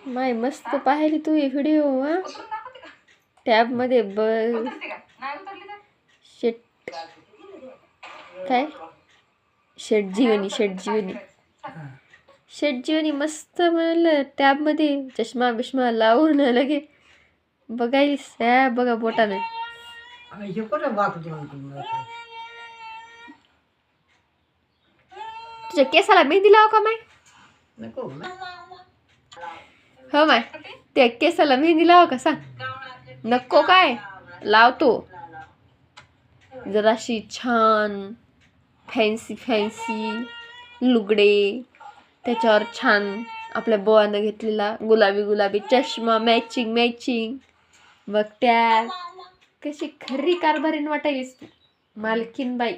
माय मस्त पाहिली तू हे व्हिडिओ टॅब मध्ये बघ शेट काय शेटजीवनी मस्त म्हणलं टॅब मध्ये चष्मा बिष्मा लावून लगे बघायस बघा बोटाने तुझ्या केसाला मेहंदी लाव का माय हो माय त्या केसाला मेहंदी लाव का सांग नको काय लावतो जराशी छान फॅन्सी लुगडे त्याच्यावर छान आपल्या बोवानं घेतलेला गुलाबी चष्मा मॅचिंग मग त्या कशी खरी कारभारीन वाटायलीस मालकीन बाई